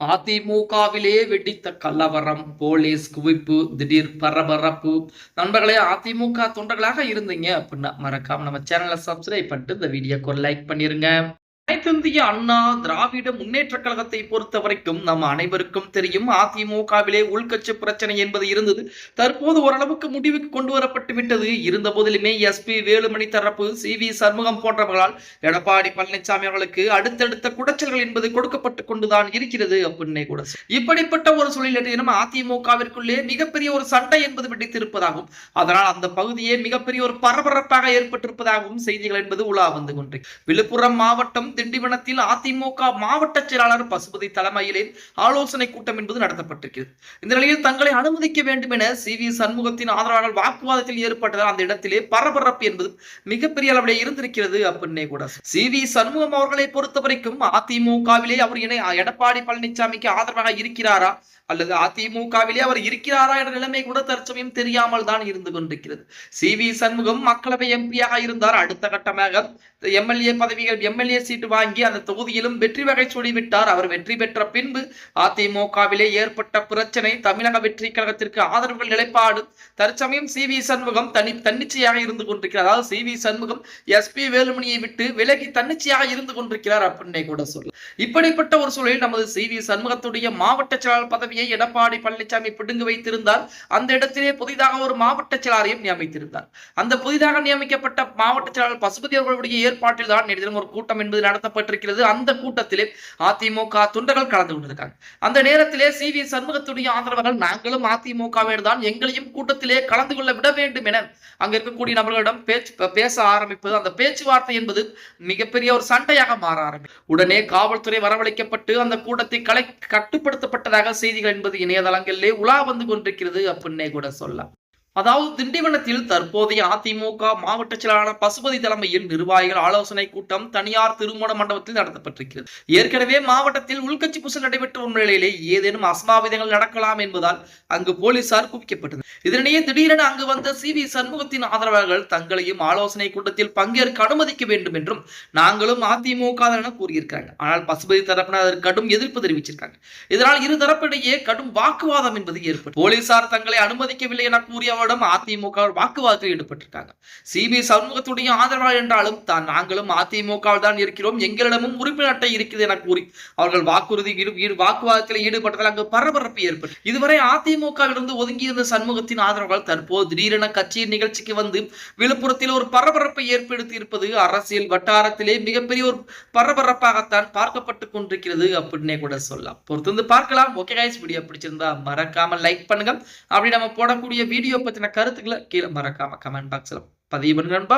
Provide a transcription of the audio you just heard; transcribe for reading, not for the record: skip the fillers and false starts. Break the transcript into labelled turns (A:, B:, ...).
A: அதிமுகவிலே வெடித்த கலவரம், போலீஸ் குவிப்பு, திடீர் பரபரப்பு. நண்பர்களே, அதிமுக தொண்டர்களாக இருந்தீங்க அப்படின்னா மறக்காம நம்ம சேனலை சப்ஸ்கிரைப் பண்ணிட்டு இந்த வீடியோக்கு ஒரு லைக் பண்ணிருங்க. அனைத்திந்திய அண்ணா திராவிட முன்னேற்ற கழகத்தை பொறுத்த வரைக்கும் நம்ம அனைவருக்கும் தெரியும், அதிமுகவிலே உள்கட்சி பிரச்சனை என்பது இருந்தது. தற்போது ஓரளவுக்கு முடிவுக்கு கொண்டு வரப்பட்டு விட்டது. இருந்த போதிலுமே எஸ்பி வேலுமணி தரப்பு, சி.வி. சண்முகம் போன்றவர்களால் எடப்பாடி பழனிசாமி அவர்களுக்கு அடுத்தடுத்த குடைச்சல்கள் என்பது கொடுக்கப்பட்டு கொண்டுதான் இருக்கிறது அப்படின்னே கூட. இப்படிப்பட்ட ஒரு சூழலில் அதிமுகவிற்குள்ளே மிகப்பெரிய ஒரு சண்டை என்பது வெடித்திருப்பதாகவும், அதனால் அந்த பகுதியே மிகப்பெரிய ஒரு பரபரப்பாக ஏற்பட்டிருப்பதாகவும் செய்திகள் என்பது உலா வந்து கொண்டு விழுப்புரம் மாவட்டம் திண்டிவனத்தில் அதிமுக மாவட்ட செயலாளர் பசுபதி தலைமையிலே ஆலோசனை கூட்டம் என்பது நடத்தப்பட்டிருக்கிறது. இந்த நிலையில் தங்களை அனுமதிக்க வேண்டும் என சி.வி. சண்முகத்தின் ஆதரவாளர்கள் வாக்குவாதத்தில் ஏற்பட்டதால் அந்த இடத்திலே பரபரப்பு என்பது மிகப்பெரிய அளவிலே இருந்திருக்கிறது அப்படின்னே கூட. சி.வி. சண்முகம் அவர்களை பொறுத்தவரைக்கும் அதிமுகவிலே அவர் எடப்பாடி பழனிசாமிக்கு ஆதரவாக இருக்கிறாரா அல்லது அதிமுகவிலே அவர் இருக்கிறாரா என்ற நிலைமை கூட தற்சமயம் தெரியாமல் தான் இருந்து கொண்டிருக்கிறது. சி.வி. சண்முகம் மக்களவை எம்பியாக இருந்தார். அடுத்த கட்டமாக எம்எல்ஏ பதவிகள், எம்எல்ஏ சீட்டு வாங்கி அந்த தொகுதியிலும் வெற்றி வகை சொல்லிவிட்டார். அவர் வெற்றி பெற்ற பின்பு அதிமுகவிலே ஏற்பட்ட பிரச்சனை, தமிழக வெற்றி கழகத்திற்கு ஆதரவுகள் நிலைப்பாடு, தற்சமயம் சி.வி. சண்முகம் தன்னிச்சையாக இருந்து கொண்டிருக்கிறார். அதாவது சி.வி. சண்முகம் எஸ்பி வேலுமணியை விட்டு விலகி தன்னிச்சையாக இருந்து கொண்டிருக்கிறார் அப்படின்னே கூட சொல்லலாம். இப்படிப்பட்ட ஒரு சூழலில் நமது சி.வி. சண்முகத்துடைய மாவட்ட செயலாளர் பதவியை எடப்பாடி பழனிசாமி பிடுங்கு வைத்திருந்தார். அந்த இடத்திலே புதிதாக ஒரு மாவட்ட செயலாளரையும் நியமித்திருந்தார். அந்த புதிதாக நியமிக்கப்பட்ட மாவட்ட செயலாளர் பசுபதி அவர்களுடைய ஏற்பாட்டில் தான் நேற்று ஒரு கூட்டம் என்பது நடத்தப்பட்டிருக்கிறது. அந்த கூட்டத்திலே அதிமுக தொண்டர்கள் கலந்து கொண்டிருக்காங்க. அந்த நேரத்திலே சி.வி. சண்முகத்துடைய ஆதரவாளர்கள், நாங்களும் அதிமுகவினர் தான், எங்களையும் கூட்டத்திலே கலந்து கொள்ள விட வேண்டும் என அங்க இருக்கக்கூடிய நபர்களிடம் பேச ஆரம்பிப்பது, அந்த பேச்சுவார்த்தை என்பது மிகப்பெரிய ஒரு சண்டையாக மாற ஆரம்பிக்கும். உடனே காவல்துறை வரவழைக்கப்பட்டு அந்த கூட்டத்தை கட்டுப்படுத்தப்பட்டதாக செய்திகள் என்பது இணையதளங்களிலே உலா வந்து கொண்டிருக்கிறது அப்படின்னே கூட சொல்லலாம். அதாவது திண்டிவனத்தில் தற்போதைய அதிமுக மாவட்ட செயலாளர் பசுபதி தலைமையில் நிர்வாகிகள் ஆலோசனை கூட்டம் தனியார் திருமண மண்டபத்தில் நடத்தப்பட்டிருக்கிறது. ஏற்கனவே மாவட்டத்தில் உள்கட்சி பூசல் நடைபெற்ற நிலையிலே ஏதேனும் அசம்பாவிதங்கள் நடக்கலாம் என்பதால் அங்கு போலீசார் குவிக்கப்பட்டது. இதனிடையே திடீரென அங்கு வந்த சி.வி. சண்முகத்தின் ஆதரவாளர்கள் தங்களையும் ஆலோசனை கூட்டத்தில் பங்கேற்க அனுமதிக்க வேண்டும் என்றும் நாங்களும் அதிமுக என கூறியிருக்காங்க. ஆனால் பசுபதி தரப்பினர் அதற்கு கடும் எதிர்ப்பு தெரிவிச்சிருக்காங்க. இதனால் இரு தரப்பிடையே கடும் வாக்குவாதம் என்பது ஏற்படும். போலீசார் தங்களை அனுமதிக்கவில்லை என கூறிய அதிமுக வாக்குவாதத்தில் ஈடுபட்டிருக்காங்க. சி.வி. சண்முகத்துடைய ஆதரவாளர் என்றாலும் தான் நாங்களும் அதிமுக தான் இருக்கிறோம், எங்களிடமும் உறுப்பினர் அட்டை இருக்கிறது என கூறி அவர்கள் வாக்குவாதத்தில் ஈடுபட்டதால் அங்கு பரபரப்பு ஏற்பட்டது. இதுவரை அதிமுகவிலிருந்து ஒதுங்கியிருந்த சண்முகத்தின் ஆதரவாளர்கள் தற்போது திடீரென கட்சியின் நிகழ்ச்சிக்கு வந்து விழுப்புரத்தில் ஒரு பரபரப்பை ஏற்படுத்தி இருப்பது அரசியல் வட்டாரத்திலே மிகப்பெரிய ஒரு பரபரப்பாகத்தான் பார்க்கப்பட்டுக் கொண்டிருக்கிறது அப்படின்னே கூட சொல்லலாம். பொறுத்து பார்க்கலாம். ஓகே கைஸ், வீடியோ பிடிச்சிருந்தா மறக்காம லைக் பண்ணுங்க. அப்படி நம்ம போடக்கூடிய வீடியோ பத்தின கருத்துக்களை கீழே மறக்காம கமெண்ட் பாக்ஸ்ல பதிவு பண்ணுங்க.